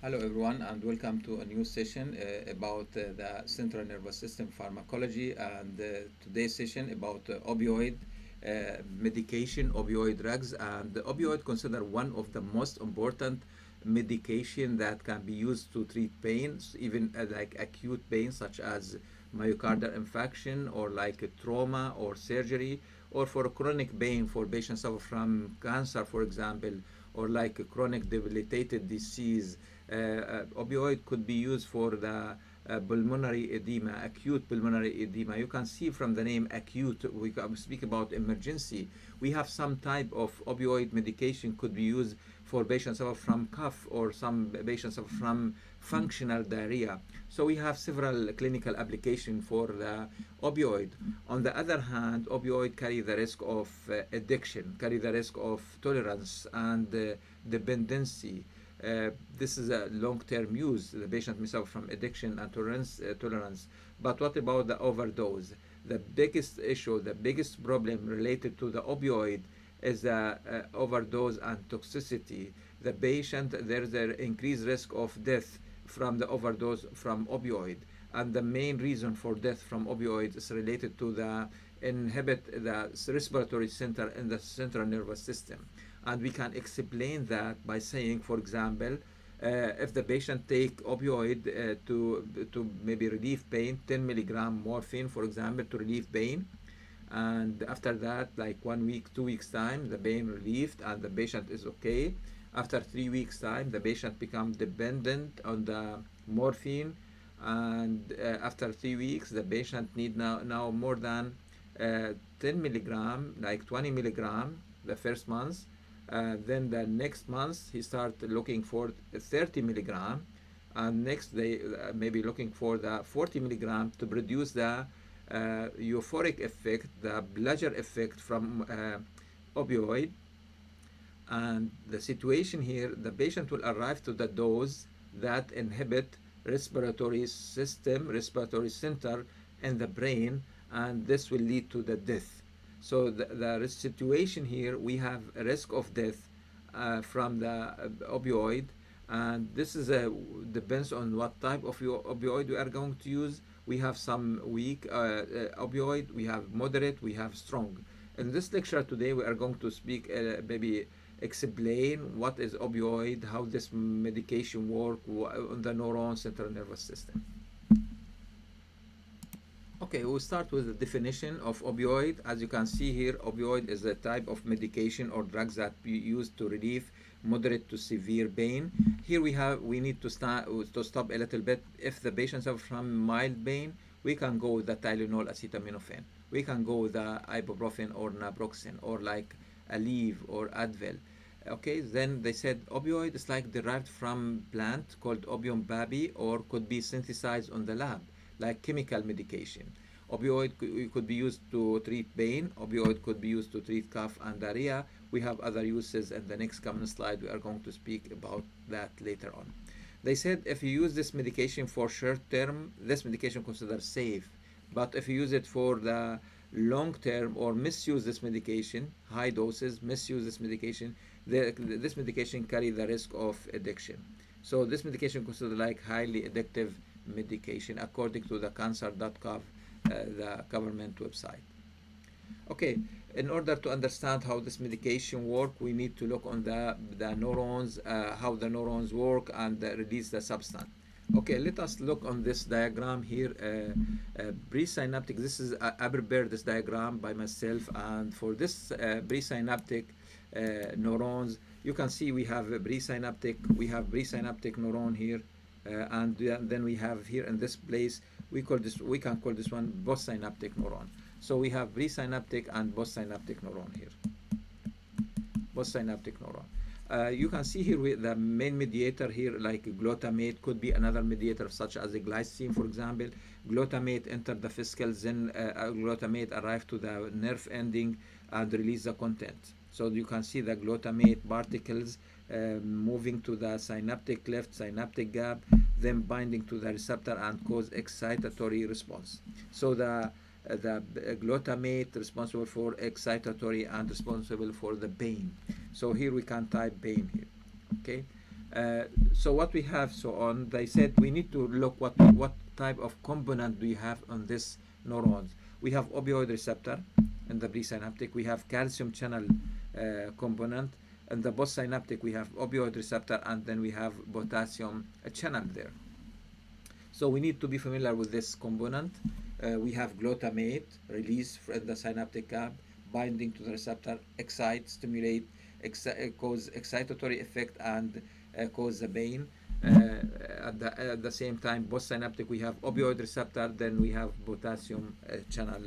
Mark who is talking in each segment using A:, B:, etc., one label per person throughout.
A: Hello everyone and welcome to a new session about the central nervous system pharmacology and today's session about opioid medication, opioid drugs, and the opioid considered one of the most important medication that can be used to treat pains, even like acute pain such as myocardial infarction or like trauma or surgery, or for chronic pain for patients suffer from cancer, for example, or like a chronic debilitated disease. Opioid could be used for the pulmonary edema, acute pulmonary edema. You can see from the name acute, we speak about emergency. We have some type of opioid medication could be used for patients suffer from cough, or some patients suffer from functional diarrhea. So we have several clinical application for the opioid. On the other hand, opioid carry the risk of addiction, carry the risk of tolerance and dependency. This is a long-term use. The patient may suffer from addiction and tolerance. But what about the overdose? The biggest issue, the biggest problem related to the opioid is the overdose and toxicity. The patient, there's an increased risk of death from the overdose from opioid. And the main reason for death from opioids is related to the inhibit the respiratory center in the central nervous system. And we can explain that by saying, for example, if the patient take opioid to maybe relieve pain, 10 milligram morphine, for example, to relieve pain, and after that, like 1 week, 2 weeks time, the pain relieved and the patient is okay. After 3 weeks time, the patient becomes dependent on the morphine, and after 3 weeks, the patient need now more than 10 milligram, like 20 milligram the first month. Then the next month he start looking for 30 milligram, and next day maybe looking for the 40 milligram to produce the euphoric effect, the pleasure effect from opioid. And the situation here, the patient will arrive to the dose that inhibit respiratory system, respiratory center in the brain, and this will lead to the death. So the situation here, we have a risk of death from the opioid, and this is depends on what type of opioid we are going to use. We have some weak opioid, we have moderate, we have strong. In this lecture today, we are going to speak maybe explain what is opioid, how this medication work on the neuron central nervous system. Okay, we'll start with the definition of opioid. As you can see here, opioid is a type of medication or drugs that we use to relieve moderate to severe pain. Here we need to stop a little bit. If the patient suffers from mild pain, we can go with the Tylenol, acetaminophen. We can go with the ibuprofen or naproxen, or like Aleve or Advil. Okay, then they said opioid is like derived from plant called opium baby, or could be synthesized on the lab like chemical medication. Opioid could be used to treat pain. Opioid could be used to treat cough and diarrhea. We have other uses in the next coming slide. We are going to speak about that later on. They said if you use this medication for short term, this medication considered safe. But if you use it for the long term or misuse this medication, high doses, misuse this medication, this medication carry the risk of addiction. So this medication considered like highly addictive medication according to the cancer.gov, the government website. Okay, in order to understand how this medication work, we need to look on the neurons, how the neurons work and release the substance. Okay, let us look on this diagram here. Presynaptic, this is, I prepared this diagram by myself, and for this presynaptic neurons, you can see we have presynaptic neuron here, and then we have here in this place, we can call this one postsynaptic neuron. So we have presynaptic and postsynaptic neuron here. Postsynaptic neuron. You can see here the main mediator here, like glutamate, could be another mediator such as a glycine, for example. Glutamate enter the fascicles, then glutamate arrive to the nerve ending and release the content. So you can see the glutamate particles moving to the synaptic cleft, synaptic gap, then binding to the receptor and cause excitatory response. So the glutamate responsible for excitatory and responsible for the pain. So here we can type pain here. Okay. So what we have, so on, they said we need to look what type of component do you have on this neurons. We have opioid receptor in the presynaptic. We have calcium channel component. In the postsynaptic, we have opioid receptor, and then we have potassium channel there. So we need to be familiar with this component. We have glutamate release from the synaptic cap, binding to the receptor, excite, stimulate, cause excitatory effect, and cause the pain. At the same time, postsynaptic, we have opioid receptor, then we have potassium channel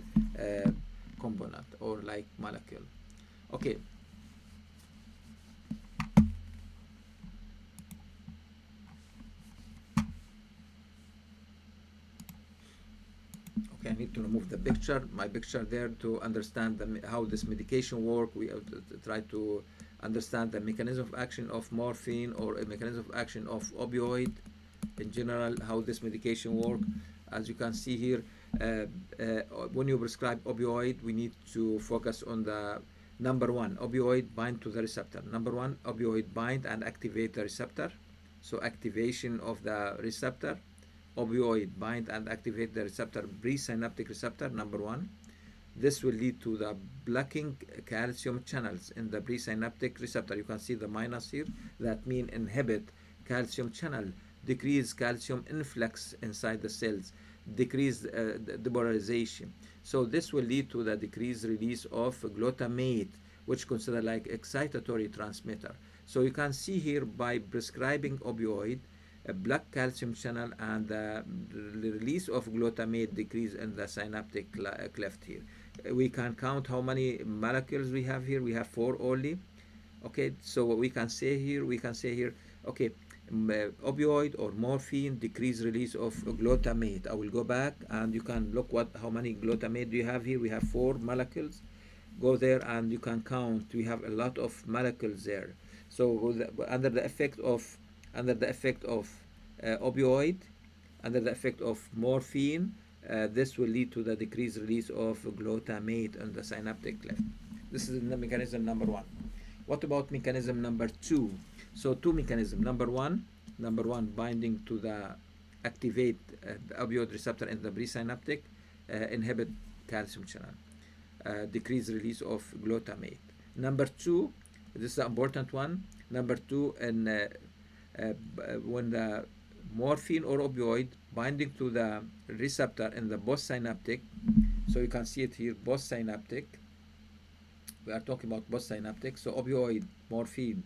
A: component or like molecule. Okay. Okay, I need to remove the picture, my picture there, to understand how this medication work. We try to understand the mechanism of action of morphine or a mechanism of action of opioid in general, how this medication work. As you can see here, when you prescribe opioid, we need to focus on the number one, opioid bind to the receptor. Number one, opioid bind and activate the receptor. So activation of the receptor, opioid bind and activate the receptor, presynaptic receptor, number one. This will lead to the blocking calcium channels in the presynaptic receptor. You can see the minus here. That means inhibit calcium channel, decrease calcium influx inside the cells, decrease depolarization. So this will lead to the decreased release of glutamate, which considered like excitatory transmitter. So you can see here by prescribing opioid, a black calcium channel and the release of glutamate decrease in the synaptic cleft here. We can count how many molecules we have here. We have 4 only. Okay, so what we can say here, okay, opioid or morphine decrease release of glutamate. I will go back and you can look how many glutamate do you have here. We have 4 molecules. Go there and you can count. We have a lot of molecules there. So under the effect of opioid, under the effect of morphine, this will lead to the decreased release of glutamate on the synaptic cleft. This is the mechanism number one. What about mechanism number two? So two mechanisms. Number one, binding to the activate the opioid receptor in the presynaptic, inhibit calcium channel, decrease release of glutamate. Number two, this is the important one. Number two, when the morphine or opioid binding to the receptor in the postsynaptic, so you can see it here, postsynaptic. We are talking about postsynaptic. So opioid, morphine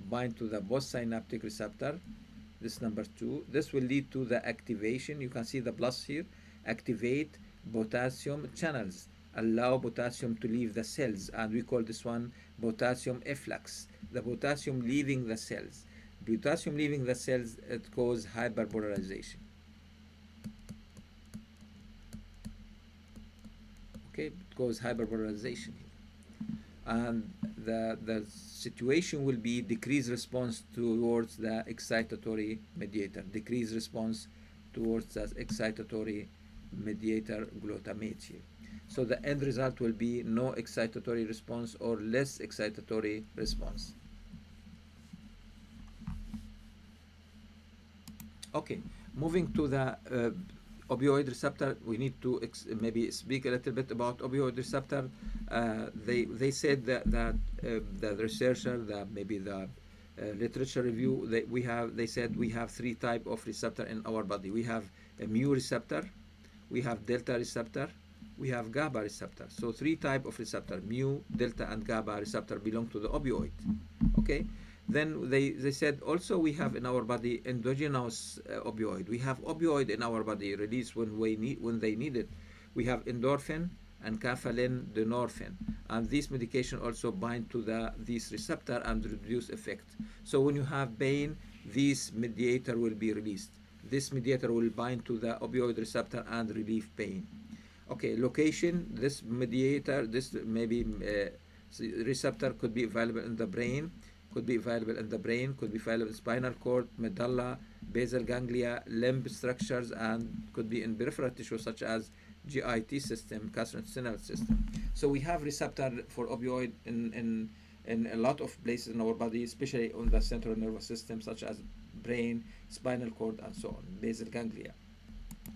A: bind to the postsynaptic receptor. This number two. This will lead to the activation. You can see the plus here. Activate potassium channels. Allow potassium to leave the cells, and we call this one potassium efflux. The potassium leaving the cells. Potassium leaving the cells, it causes hyperpolarization. Okay, it causes hyperpolarization. And the situation will be decreased response towards the excitatory mediator. Decreased response towards the excitatory mediator glutamate here. So the end result will be no excitatory response or less excitatory response. Okay, moving to the opioid receptor, we need to maybe speak a little bit about opioid receptor. They said that the researcher, maybe the literature review, they said we have 3 types of receptor in our body. We have a mu receptor, we have delta receptor, we have GABA receptor. So 3 types of receptor, mu, delta, and GABA receptor belong to the opioid. Okay. Then they said also we have in our body endogenous opioid. We have opioid in our body released when they need it. We have endorphin and enkephalin, dynorphin, and these medication also bind to this receptor and reduce effect. So when you have pain, this mediator will be released. This mediator will bind to the opioid receptor and relieve pain. Okay, location. This mediator, receptor could be available in the brain. Could be available in the brain, could be available in spinal cord, medulla, basal ganglia, limb structures, and could be in peripheral tissue such as GIT system, gastrointestinal system. So we have receptor for opioid in in a lot of places in our body, especially on the central nervous system, such as brain, spinal cord, and so on, basal ganglia.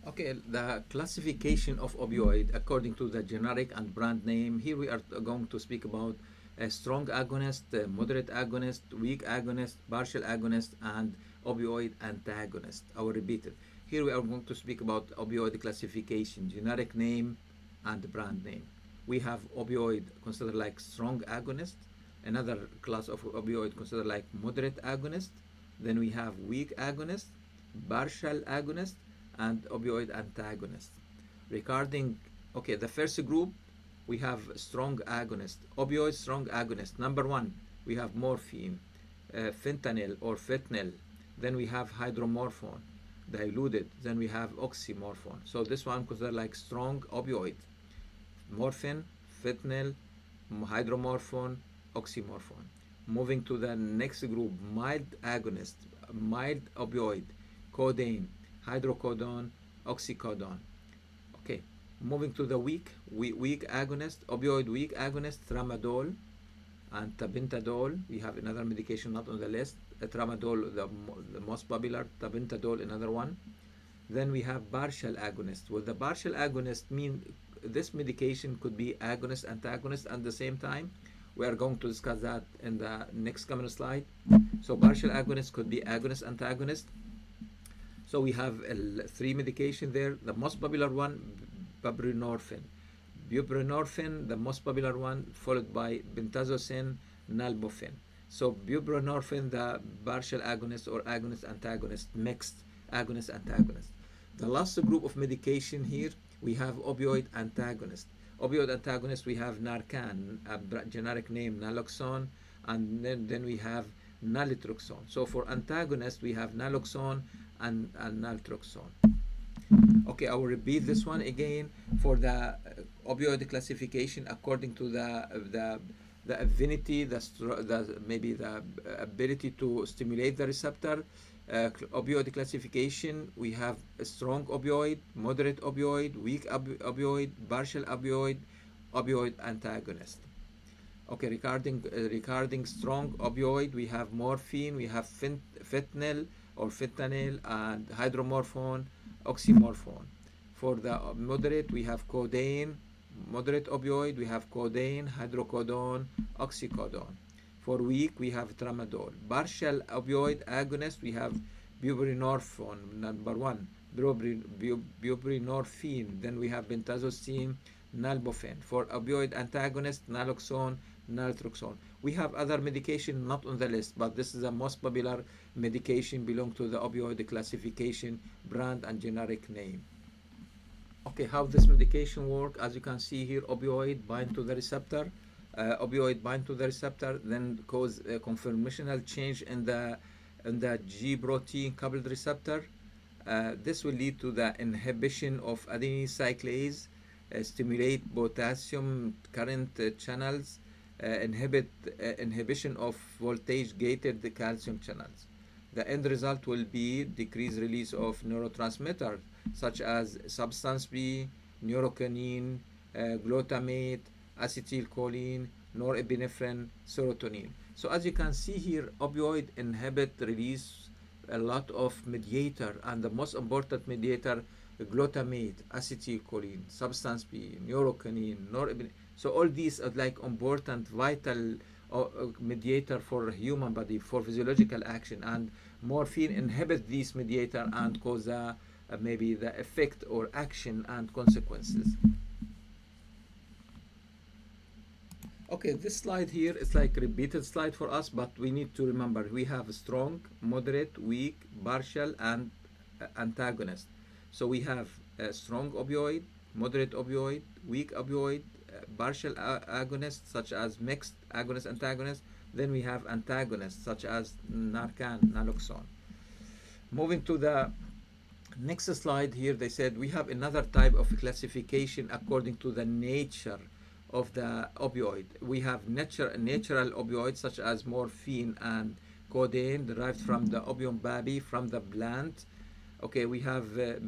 A: Okay, the classification of opioid according to the generic and brand name. Here we are going to speak about a strong agonist, moderate agonist, weak agonist, partial agonist, and opioid antagonist. I will repeat it. Here we are going to speak about opioid classification, generic name, and brand name. We have opioid considered like strong agonist, another class of opioid considered like moderate agonist. Then we have weak agonist, partial agonist, and opioid antagonist. Regarding, okay, the first group, we have strong agonist, opioid strong agonist. Number one, we have morphine, fentanyl or fentanyl. Then we have hydromorphone, diluted. Then we have oxymorphone. So this one considered like strong opioid. Morphine, fentanyl, hydromorphone, oxymorphone. Moving to the next group, mild agonist, mild opioid, codeine, hydrocodone, oxycodone. Okay, moving to the weak agonist, opioid weak agonist, tramadol and tabintadol. We have another medication not on the list. Tramadol, the most popular, tabintadol, another one. Then we have partial agonist. Well, the partial agonist mean this medication could be agonist, antagonist at the same time. We are going to discuss that in the next coming slide. So partial agonist could be agonist, antagonist. So we have three medication there. The most popular one, buprenorphine. Buprenorphine, the most popular one, followed by pentazocine, nalbuphine. So buprenorphine, the partial agonist or agonist antagonist, mixed agonist antagonist. The last group of medication here, we have opioid antagonist. Opioid antagonist, we have Narcan, a generic name naloxone, and then we have naltrexone. So for antagonist, we have naloxone and naltrexone. Okay, I will repeat this one again. For the opioid classification, according to the affinity, maybe the ability to stimulate the receptor. Opioid classification, we have a strong opioid, moderate opioid, weak opioid, partial opioid, opioid antagonist. Okay, regarding strong opioid, we have morphine, we have fentanyl or fentanyl, and hydromorphone, oxymorphone. For the moderate, we have codeine, moderate opioid, we have codeine, hydrocodone, oxycodone. For weak, we have tramadol. Partial opioid agonist, we have buprenorphine, number one, buprenorphine. Then we have pentazocine, nalbuphine. For opioid antagonist, naloxone, naltrexone. We have other medication not on the list, but this is the most popular medication belong to the opioid classification, brand and generic name. Okay, how this medication work? As you can see here, opioid bind to the receptor. Opioid bind to the receptor, then cause a conformational change in the G protein coupled receptor. This will lead to the inhibition of adenine cyclase, stimulate potassium current channels, inhibition of voltage gated calcium channels. The end result will be decreased release of neurotransmitters such as substance P, neurokinine, glutamate, acetylcholine, norepinephrine, serotonin. So as you can see here, opioid inhibit release a lot of mediator, and the most important mediator, glutamate, acetylcholine, substance P, neurokinine, norepinephrine. So all these are like important, vital mediator for human body for physiological action, and morphine inhibit these mediator and cause maybe the effect or action and consequences. Okay, this slide here is like repeated slide for us, but we need to remember we have strong, moderate, weak, partial, and antagonist. So we have a strong opioid, moderate opioid, weak opioid, partial agonist such as mixed agonist antagonist. Then we have antagonists such as Narcan, naloxone. Moving to the next slide here, they said we have another type of classification according to the nature of the opioid. We have natural opioids such as morphine and codeine derived from the opium poppy from the plant. Okay, we have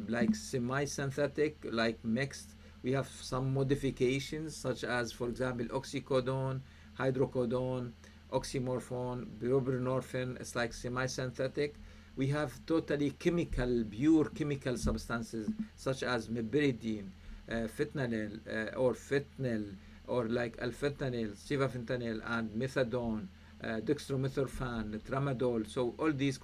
A: like semi-synthetic, like mixed. We have some modifications such as, for example, oxycodone, hydrocodone, oxymorphone, buprenorphine. It's like semi-synthetic. We have totally chemical, pure chemical substances such as meperidine, fentanyl, or fentanyl, or like alfentanyl, sevofentanyl, and methadone, dextromethorphan, tramadol. So all these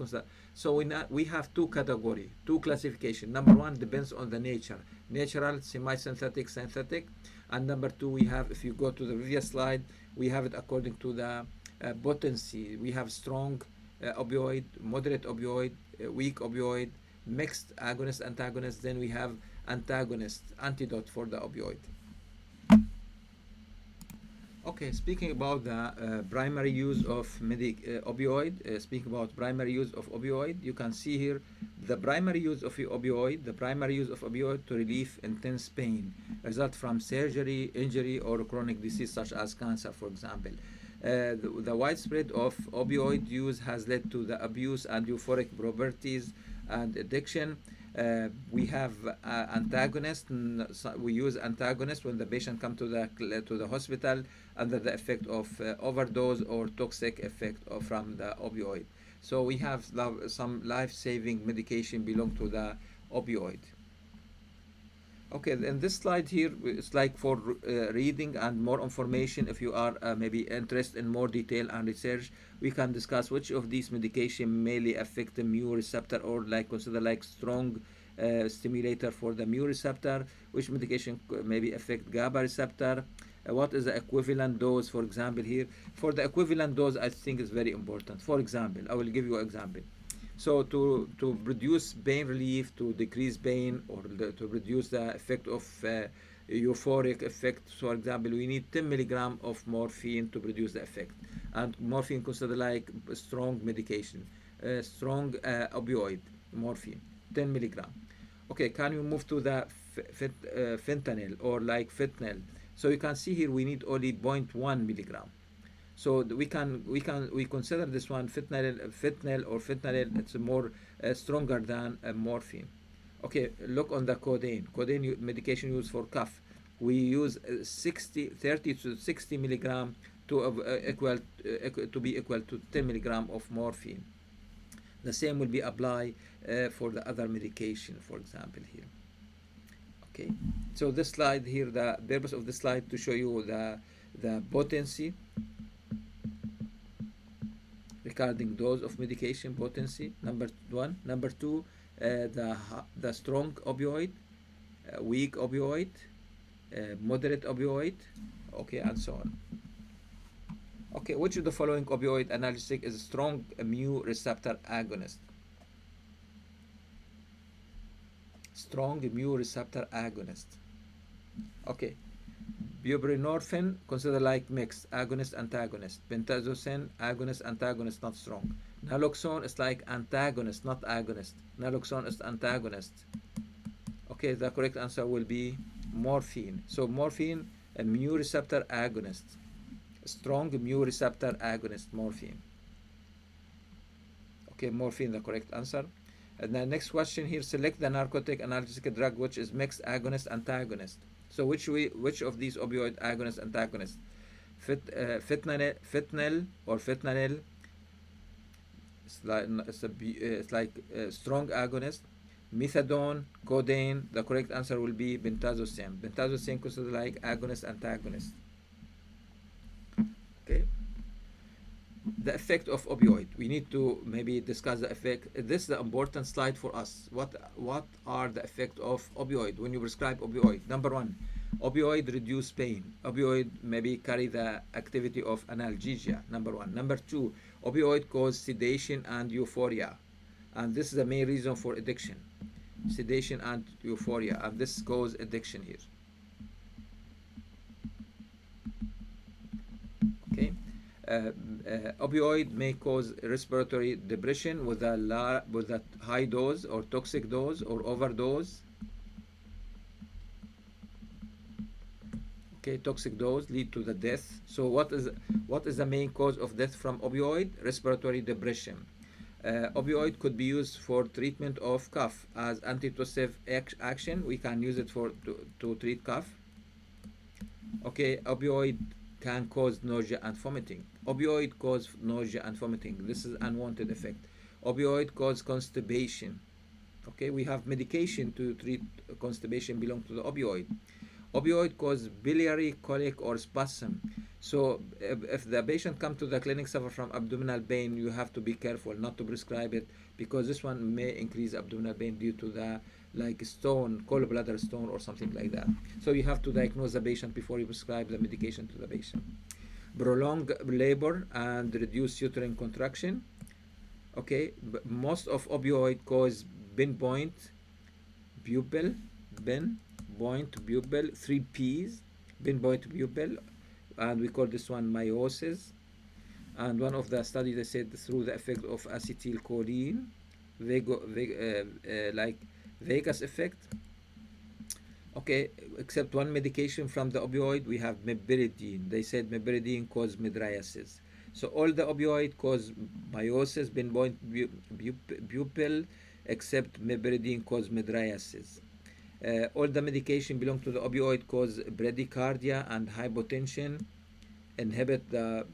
A: so we have two category, two classification. Number one depends on the nature, natural, semi-synthetic, synthetic, and number two we have, if you go to the previous slide, we have it according to the potency. We have strong opioid, moderate opioid, weak opioid, mixed agonist, antagonist. Then we have antagonist, antidote for the opioid. Okay, speaking about the primary use of opioid, speaking about primary use of opioid, you can see here the primary use of opioid, the primary use of opioid to relieve intense pain, result from surgery, injury, or chronic disease such as cancer, for example. The widespread of opioid use has led to the abuse and euphoric properties and addiction. We have antagonists. So we use antagonists when the patient come to the hospital under the effect of overdose or toxic effect from the opioid. So we have some life-saving medication belong to the opioid. Okay, and this slide here is like for reading and more information. If you are maybe interested in more detail and research, we can discuss which of these medication mainly affect the mu receptor, or like consider like strong stimulator for the mu receptor, which medication maybe affect GABA receptor, what is the equivalent dose, for example here. For the equivalent dose, I think is very important. For example, I will give you an example. So to produce pain relief, to decrease pain, or to reduce the effect of euphoric effect, for example, we need 10 milligram of morphine to produce the effect. And morphine considered like strong medication, strong opioid, morphine, 10 milligram. Okay, can you move to the fentanyl or like fentanyl? So you can see here we need only 0.1 milligram. So we consider this one fentanyl. It's more stronger than morphine. Okay, look on the codeine. Codeine medication used for cough. We use 30 to 60 milligram to to be equal to 10 milligram of morphine. The same will be applied for the other medication, for example here. Okay, so this slide here, the purpose of this slide to show you the potency regarding dose of medication, potency, number one. Number two, the strong opioid, weak opioid, moderate opioid, okay, and so on. Okay, which of the following opioid analgesic is a strong mu receptor agonist? Strong mu receptor agonist. Okay, buprenorphine, consider like mixed agonist antagonist. Pentazocine, agonist antagonist, not strong. Naloxone is like antagonist, not agonist. Naloxone is antagonist. Okay, the correct answer will be morphine. So morphine, a mu receptor agonist, strong mu receptor agonist, morphine. Okay, morphine, the correct answer. And the next question here, select the narcotic analgesic drug which is mixed agonist antagonist. So which of these opioid agonist antagonists? Fentanyl or fentanyl. It's like a strong agonist. Methadone, codeine. The correct answer will be pentazocine. Pentazocine considered like agonist antagonist. Okay. The effect of opioid. We need to maybe discuss the effect. This is the important slide for us. What are the effect of opioid when you prescribe opioid? Number one, opioid reduce pain. Opioid maybe carry the activity of analgesia. Number one. Number two, opioid cause sedation and euphoria, and this is the main reason for addiction. Sedation and euphoria, and this cause addiction here. Okay. Opioid may cause respiratory depression with a high dose or toxic dose or overdose. Okay, toxic dose lead to the death. So what is the main cause of death from opioid? Respiratory depression. Opioid could be used for treatment of cough as antitussive action. We can use it to treat cough. Okay, opioid can cause nausea and vomiting. Opioid cause nausea and vomiting. This is unwanted effect. Opioid cause constipation. Okay, we have medication to treat constipation belong to the opioid. Opioid cause biliary colic or spasm. So if the patient come to the clinic suffer from abdominal pain, you have to be careful not to prescribe it, because this one may increase abdominal pain due to the like stone, gallbladder stone or something like that. So you have to diagnose the patient before you prescribe the medication to the patient. Prolong labor and reduce uterine contraction. Okay, most of opioid cause pinpoint pupil, pinpoint pupil, three P's, pinpoint pupil, and we call this one meiosis. And one of the studies they said through the effect of acetylcholine, like Vegas effect. Okay, except one medication from the opioid, we have meperidine. They said meperidine cause mydriasis. So all the opioid cause meiosis, pinpoint pupil, except meperidine cause mydriasis. All the medication belong to the opioid cause bradycardia and hypotension, inhibit the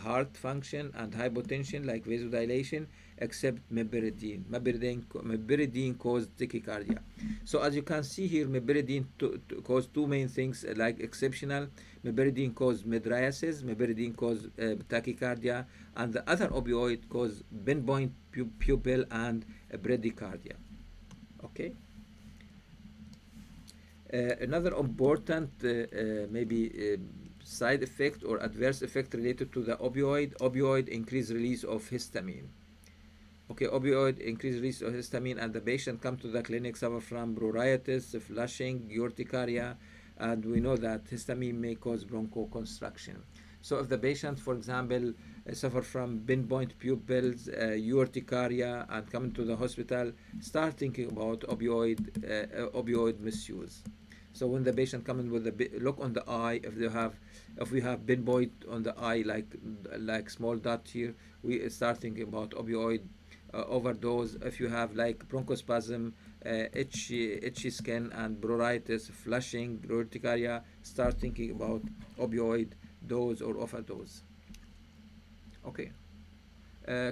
A: heart function and hypotension like vasodilation, except meperidine. Meperidine causes tachycardia. So as you can see here, meperidine cause two main things like exceptional. Meperidine cause mydriasis, meperidine cause tachycardia, and the other opioid cause pinpoint pupil and bradycardia. Okay. Another important maybe side effect or adverse effect related to the opioid increased release of histamine. Okay, opioid increased release of histamine, and the patient come to the clinic suffer from pruritus, flushing, urticaria, and we know that histamine may cause bronchoconstriction. So if the patient, for example, suffer from pinpoint pupils, urticaria, and come to the hospital, start thinking about opioid misuse. So when the patient come in with a look on the eye, if we have pinpoint on the eye like small dot here, we start thinking about opioid overdose. If you have like bronchospasm, itchy skin, and pruritus, flushing, urticaria, start thinking about opioid dose or overdose. Okay.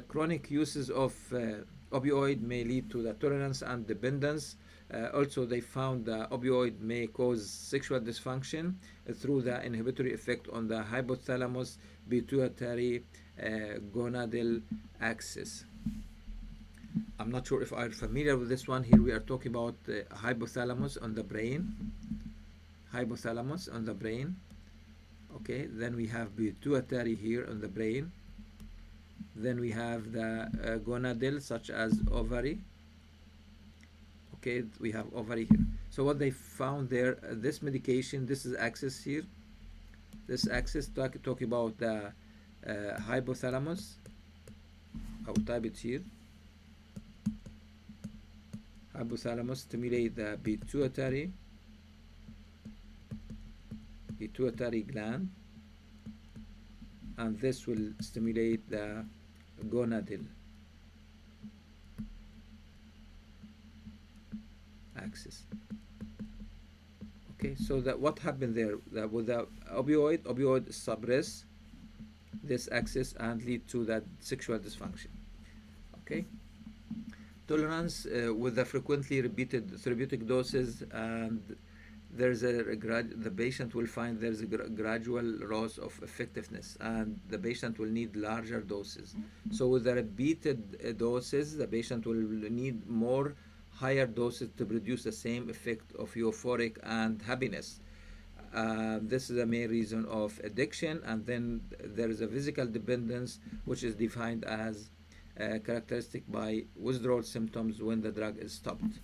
A: Chronic uses of opioid may lead to the tolerance and dependence. Also, they found that opioid may cause sexual dysfunction through the inhibitory effect on the hypothalamus pituitary gonadal axis. I'm not sure if I'm familiar with this one. Here we are talking about hypothalamus on the brain. Hypothalamus on the brain. Okay, then we have pituitary here on the brain. Then we have the gonadal, such as ovary. Okay, we have ovary here. So what they found there, this medication, this is axis here. This axis talk about the hypothalamus. I will type it here. Hypothalamus stimulate the pituitary gland, and this will stimulate the gonadal axis. Okay, so that what happened there, that with the opioid suppress this axis and lead to that sexual dysfunction. Okay, tolerance with the frequently repeated therapeutic doses, and there's the patient will find there's a gradual loss of effectiveness, and the patient will need larger doses. So with the repeated doses, the patient will need more higher doses to produce the same effect of euphoric and happiness. This is the main reason of addiction, and then there is a physical dependence, which is defined as characteristic by withdrawal symptoms when the drug is stopped.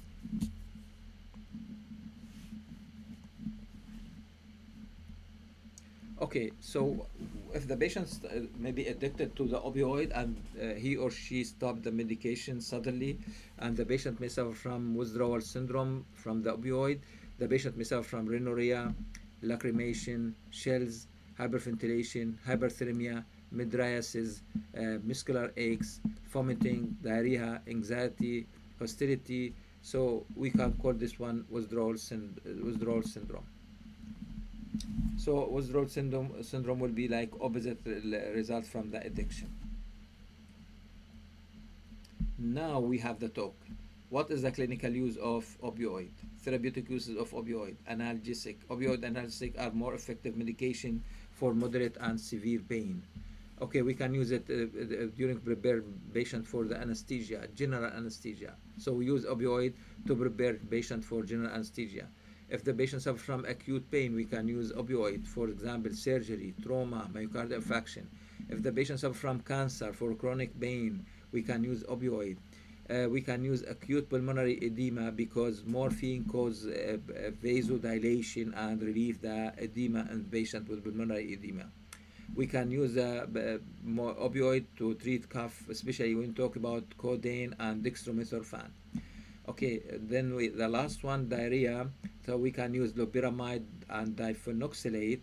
A: Okay, so if the patient may be addicted to the opioid, and he or she stopped the medication suddenly, and the patient may suffer from withdrawal syndrome from the opioid, the patient may suffer from rhinorrhea, lacrimation, chills, hyperventilation, hyperthermia, mydriasis, muscular aches, vomiting, diarrhea, anxiety, hostility. So we can call this one withdrawal syndrome. So withdrawal syndrome will be like opposite result from the addiction. Now we have the talk. What is the clinical use of opioid? Therapeutic uses of opioid. Analgesic. Opioid analgesic are more effective medication for moderate and severe pain. Okay, we can use it during prepare patient for the anesthesia, general anesthesia. So we use opioid to prepare patient for general anesthesia. If the patient suffers from acute pain, we can use opioid, for example, surgery, trauma, myocardial infarction. If the patient suffers from cancer, for chronic pain, we can use opioid. We can use acute pulmonary edema because morphine causes vasodilation and relieve the edema in patient with pulmonary edema. We can use more opioid to treat cough, especially when we talk about codeine and dextromethorphan. Okay, then the last one, diarrhea. So we can use loperamide and diphenoxylate.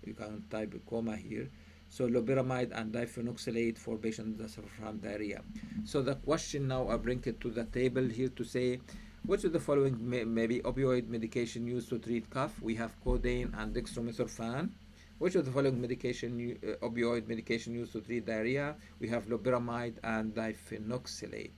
A: You can type a comma here. So loperamide and diphenoxylate for patients that suffer from diarrhea. So the question now, I bring it to the table here to say, which of the following maybe opioid medication used to treat cough? We have codeine and dextromethorphan. Which of the following opioid medication used to treat diarrhea? We have loperamide and diphenoxylate.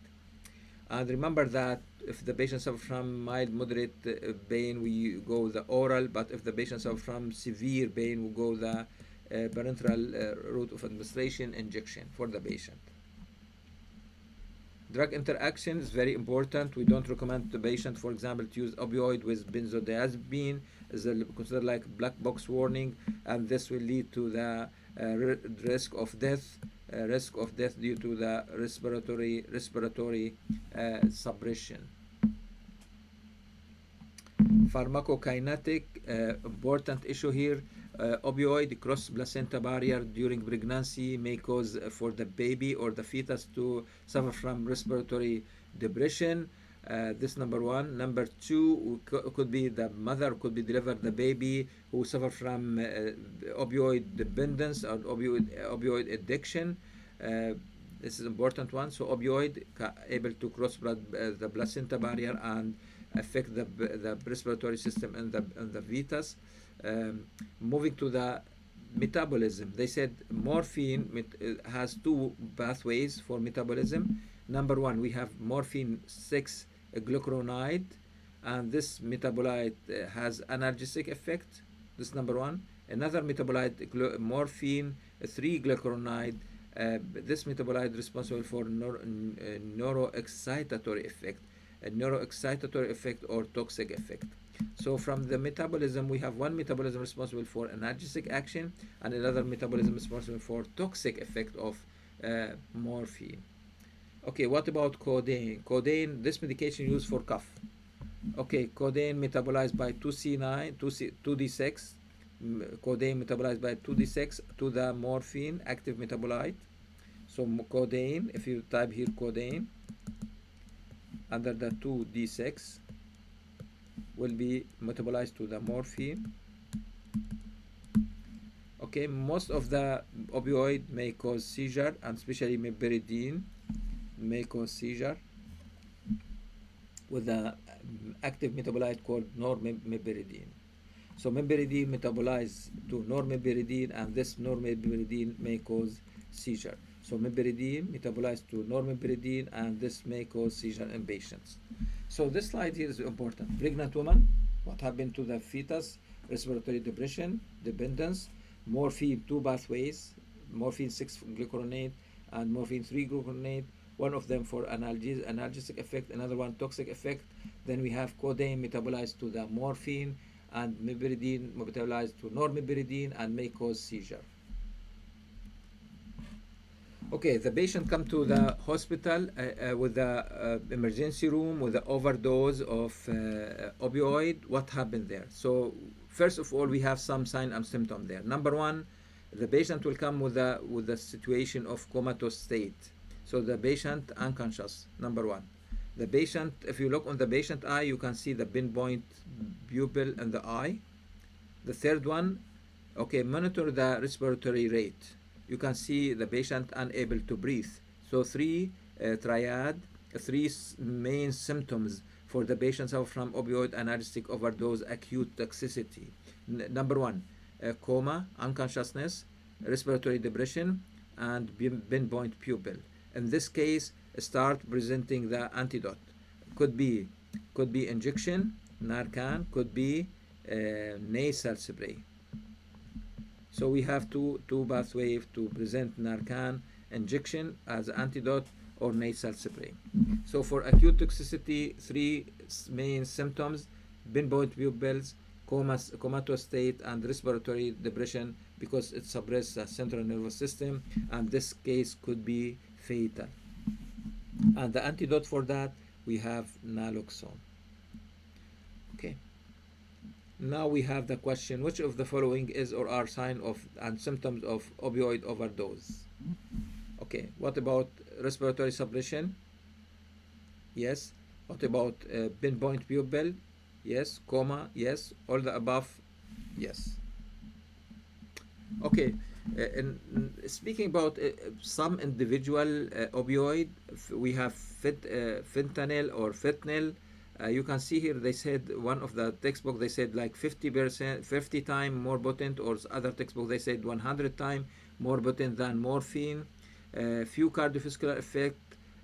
A: And remember that if the patient suffers from mild, moderate pain, we go the oral. But if the patient suffers from severe pain, we go the parenteral route of administration, injection for the patient. Drug interaction is very important. We don't recommend the patient, for example, to use opioid with benzodiazepine. Is considered like black box warning, and this will lead to the risk of death. Risk of death due to the respiratory suppression. Pharmacokinetic, important issue here. Opioid cross placenta barrier during pregnancy may cause for the baby or the fetus to suffer from respiratory depression. This number one. Number two, could be the mother could be delivered the baby who suffer from opioid dependence or opioid addiction. This is important one. So opioid able to cross the placenta barrier and affect the respiratory system in the fetus. Moving to the metabolism, they said morphine has two pathways for metabolism. Number one, we have morphine 6 glucuronide, and this metabolite has analgesic effect. This number one. Another metabolite, morphine 3 glucuronide. This metabolite responsible for neuroexcitatory effect, a neuroexcitatory effect or toxic effect. So from the metabolism, we have one metabolism responsible for analgesic action and another metabolism responsible for toxic effect of morphine. Okay, what about codeine? Codeine, this medication used for cough. Okay, codeine metabolized by 2D6. Codeine metabolized by 2D6 to the morphine active metabolite. So codeine, if you type here codeine under the 2D6, will be metabolized to the morphine. Okay, most of the opioid may cause seizure, and especially meperidine may cause seizure with the active metabolite called normeperidine. So meperidine metabolized to normeperidine, and this normeperidine may cause seizure. So meperidine metabolized to normeperidine, and this may cause seizure in patients. So this slide here is important. Pregnant woman, what happened to the fetus? Respiratory depression, dependence, morphine 2 pathways, morphine 6 glucuronate and morphine 3 glucuronate. One of them for analgesic effect, another one toxic effect. Then we have codeine metabolized to the morphine, and meperidine metabolized to normeperidine and may cause seizure. Okay, the patient come to the hospital with the emergency room with the overdose of opioid. What happened there? So first of all, we have some sign and symptom there. Number one, the patient will come with the situation of comatose state. So the patient unconscious. Number one, the patient. If you look on the patient eye, you can see the pinpoint pupil in the eye. The third one, okay, monitor the respiratory rate. You can see the patient unable to breathe. So three main symptoms for the patient suffer from opioid analgesic overdose acute toxicity. Number one, coma, unconsciousness, respiratory depression, and pinpoint pupil. In this case, start presenting the antidote. Could be injection, Narcan, could be nasal spray. So we have two pathways to present Narcan, injection as antidote or nasal spray. So for acute toxicity, three main symptoms: pinpoint pupils, comatose state, and respiratory depression, because it suppresses the central nervous system, and this case could be fatal. And the antidote for that, we have naloxone. Okay. Now we have the question: which of the following is or are sign of and symptoms of opioid overdose? Okay. What about respiratory suppression? Yes. What about pinpoint pupil? Yes. Coma? Yes. All the above? Yes. Okay. And speaking about some individual opioid, we have fentanyl or fentanyl. You can see here they said one of the textbook they said like 50%, 50 times more potent, or other textbook they said 100 times more potent than morphine. Few cardiovascular effect,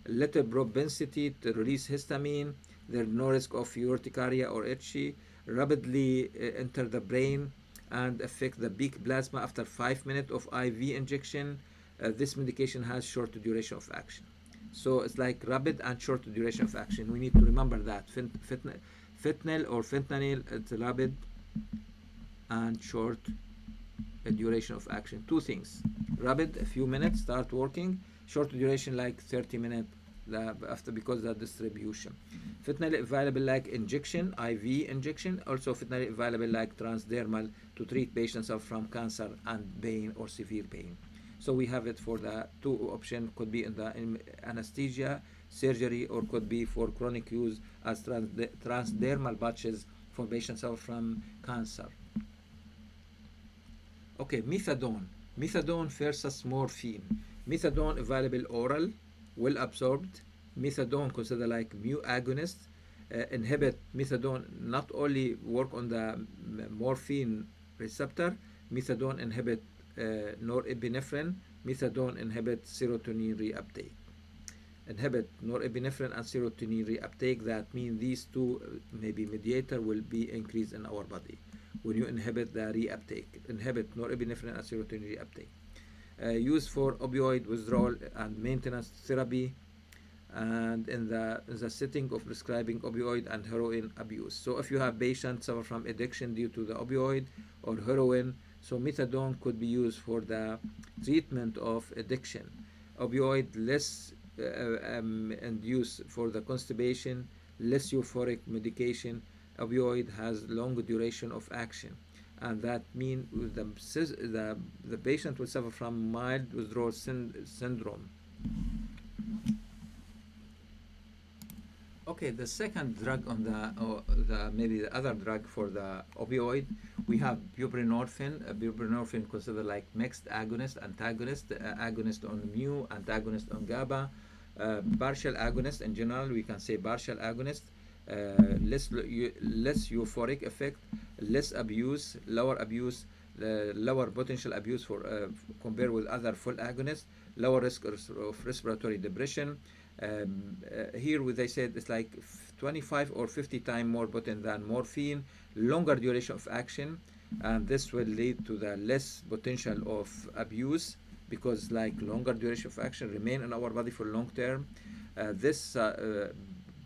A: little propensity to release histamine. There's no risk of urticaria or itchy. Rapidly enter the brain and affect the peak plasma after 5 minutes of IV injection. This medication has short duration of action. So it's like rapid and short duration of action. We need to remember that. Fentanyl or fentanyl, it's rapid and short duration of action. Two things. Rapid, a few minutes, start working. Short duration, like 30 minutes after, because of the distribution. Fentanyl available like injection, IV injection. Also fentanyl available like transdermal to treat patients from cancer and pain or severe pain. So we have it for the two option. Could be in anesthesia, surgery, or could be for chronic use as transdermal patches for patients from cancer. Okay, methadone. Methadone versus morphine. Methadone available oral, well absorbed. Methadone considered like mu agonist. Inhibit methadone not only work on the morphine receptor. Methadone inhibit norepinephrine. Methadone inhibit serotonin reuptake. Inhibit norepinephrine and serotonin reuptake. That means these two maybe mediator will be increased in our body when you inhibit the reuptake. Inhibit norepinephrine and serotonin reuptake. Used for opioid withdrawal and maintenance therapy, and in the setting of prescribing opioid and heroin abuse. So if you have patients suffer from addiction due to the opioid or heroin, so methadone could be used for the treatment of addiction. Opioid less and use for the constipation, less euphoric medication. Opioid has long duration of action, and that means the patient will suffer from mild withdrawal syndrome. Okay, the second drug on the maybe the other drug for the opioid, we have buprenorphine. Buprenorphine considered like mixed agonist, antagonist, agonist on mu, antagonist on GABA, partial agonist. In general, we can say partial agonist. Less euphoric effect, less abuse, lower abuse, lower potential abuse for compared with other full agonists, lower risk of respiratory depression. Here they said it's like 25 or 50 times more potent than morphine, longer duration of action, and this will lead to the less potential of abuse, because like longer duration of action remain in our body for long term. This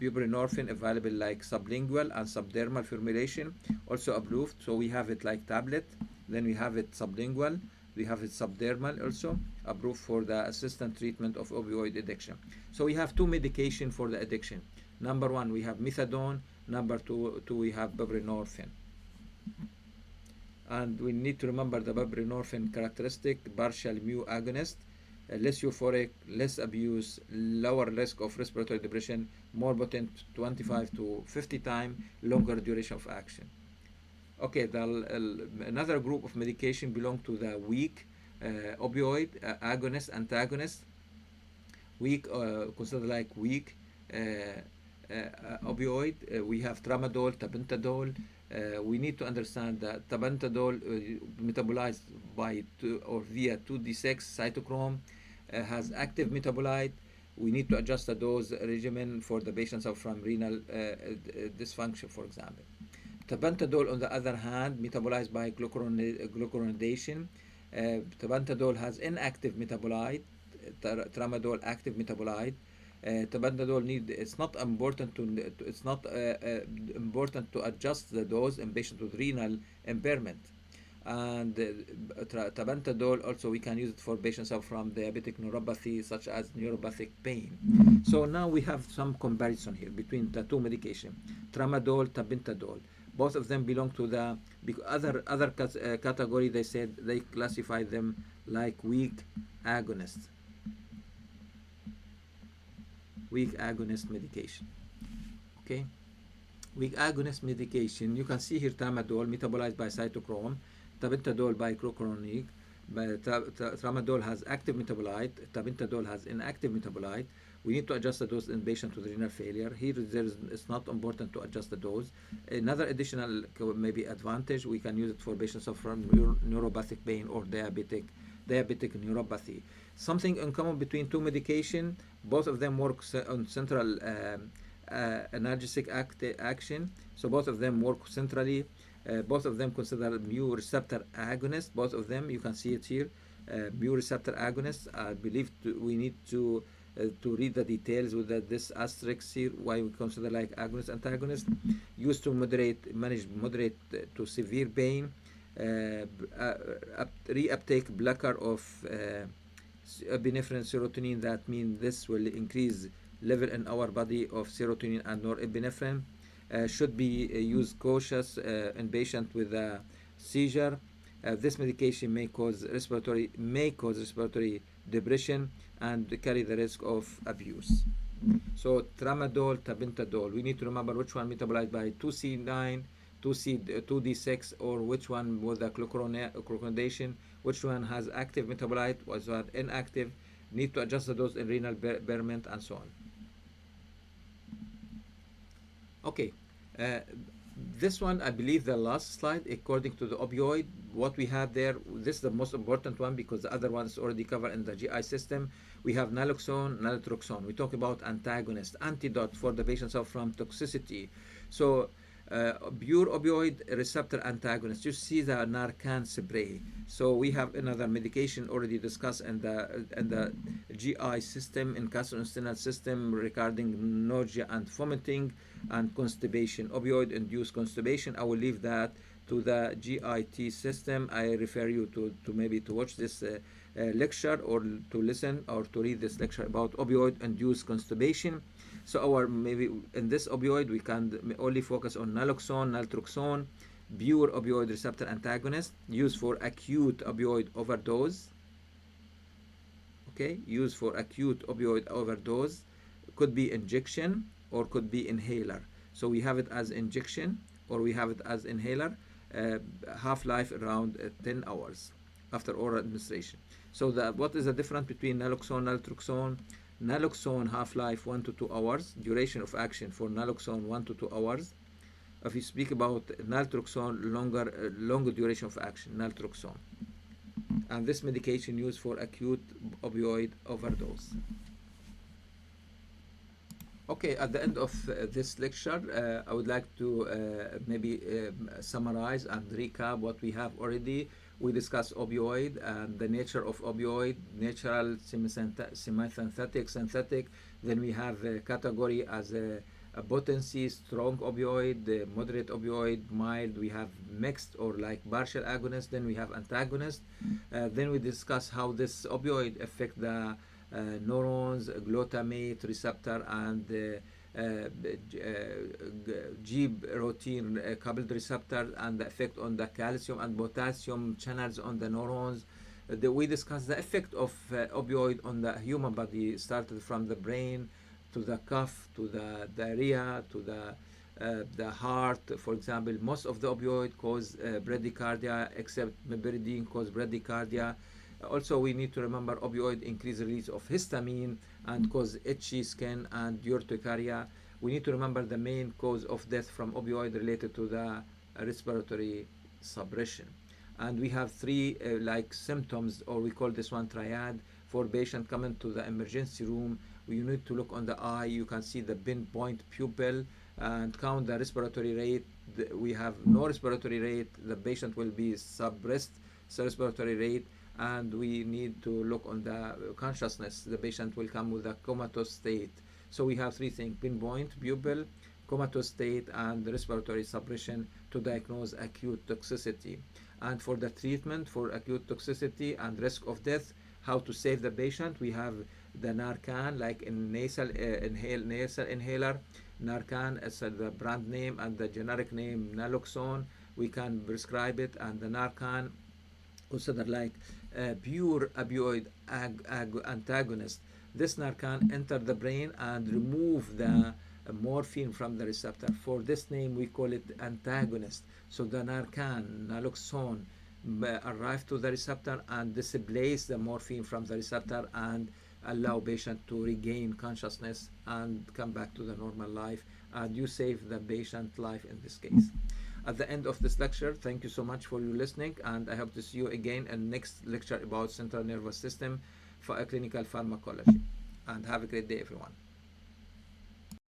A: buprenorphine available like sublingual and subdermal formulation, also approved. So we have it like tablet, then we have it sublingual, we have it subdermal, also approved for the assistant treatment of opioid addiction. So we have two medication for the addiction. Number one, we have methadone. Number two we have buprenorphine. And we need to remember the buprenorphine characteristic: partial mu agonist, less euphoric, less abuse, lower risk of respiratory depression, more potent 25 to 50 times, longer duration of action. Okay, another group of medication belong to the weak opioid agonist, antagonist. Weak, considered like weak opioid. We have tramadol, tapentadol, We need to understand that tabantadol metabolized by or via 2D6 cytochrome has active metabolite. We need to adjust the dose regimen for the patients of from renal dysfunction, for example. Tabantadol, on the other hand, metabolized by glucuronidation. Tabantadol has inactive metabolite, tramadol active metabolite. Tabantadol need it's not important it's not important to adjust the dose in patients with renal impairment. And tabantadol also we can use it for patients from diabetic neuropathy such as neuropathic pain. So now we have some comparison here between the two medication, tramadol, tabantadol. Both of them belong to the other category. They said they classify them like weak agonist medication. Okay, weak agonist medication. You can see here tramadol metabolized by cytochrome, tabantadol by glucuronide. Tramadol has active metabolite, tabantadol has inactive metabolite. We need to adjust the dose in patients with renal failure. Here, it's not important to adjust the dose. Another additional maybe advantage, we can use it for patients suffering from neuropathic pain or diabetic neuropathy. Something in common between two medication, both of them work on central analgesic action. So both of them work centrally. Both of them consider mu receptor agonist. Both of them, you can see it here, mu receptor agonist. I believe we need to read the details with this asterisk here, why we consider like agonist, antagonist, used to manage moderate to severe pain, reuptake blocker of epinephrine serotonin. That means this will increase level in our body of serotonin and norepinephrine. Should be used cautious in patient with a seizure. This medication may cause respiratory depression and carry the risk of abuse. So tramadol, tabantadol, we need to remember which one metabolized by 2C9, 2D6, or which one with the glucuronidation, which one has active metabolite, which one inactive. Need to adjust the dose in renal impairment and so on. Okay, this one, I believe the last slide, according to the opioid, what we have there, this is the most important one because the other one is already covered in the GI system. We have naloxone, naltrexone. We talk about antagonist, antidote for the patients from toxicity. So pure opioid receptor antagonist. You see the Narcan spray. So we have another medication already discussed in the GI system, in gastrointestinal system, regarding nausea and vomiting and constipation, opioid-induced constipation. I will leave that to the GIT system. I refer you to maybe to watch this lecture or to listen or to read this lecture about opioid-induced constipation. So our maybe in this opioid we can only focus on naloxone, naltrexone, pure opioid receptor antagonist, used for acute opioid overdose. Okay, used for acute opioid overdose, could be injection or could be inhaler. So we have it as injection or we have it as inhaler. Half-life around 10 hours after oral administration. So what is the difference between naloxone, naltrexone? Naloxone half-life 1 to 2 hours, duration of action for naloxone 1 to 2 hours. If you speak about naltrexone, longer duration of action, naltrexone. And this medication used for acute opioid overdose. Okay, at the end of this lecture, I would like to maybe summarize and recap what we have already. We discussed opioid and the nature of opioid, natural, semi-synthetic, synthetic. Then we have a category as a potency, strong opioid, moderate opioid, mild. We have mixed or like partial agonist. Then we have antagonist. Then we discuss how this opioid affect the neurons, glutamate receptor, and G protein coupled receptor, and the effect on the calcium and potassium channels on the neurons. We discussed the effect of opioid on the human body, started from the brain to the cough, to the diarrhea, to the heart. For example, most of the opioid cause bradycardia, except meperidine cause bradycardia. Also, we need to remember opioid increase release of histamine and cause itchy skin and urticaria. We need to remember the main cause of death from opioid related to the respiratory suppression. And we have three like symptoms, or we call this one triad. For patient coming to the emergency room, you need to look on the eye. You can see the pinpoint pupil and count the respiratory rate. We have no respiratory rate, the patient will be suppressed respiratory rate. And we need to look on the consciousness, the patient will come with a comatose state. So we have three things: pinpoint pupil, comatose state, and respiratory suppression to diagnose acute toxicity. And for the treatment for acute toxicity and risk of death, how to save the patient, we have the Narcan, like in nasal inhaler. Narcan is the brand name, and the generic name naloxone. We can prescribe it, and the Narcan considered like pure opioid antagonist. This Narcan enter the brain and remove the morphine from the receptor. For this name, we call it antagonist. So the Narcan, naloxone, arrive to the receptor and displace the morphine from the receptor and allow patient to regain consciousness and come back to the normal life, and you save the patient life in this case. At the end of this lecture, thank you so much for your listening, and I hope to see you again in next lecture about central nervous system for clinical pharmacology. And have a great day, everyone.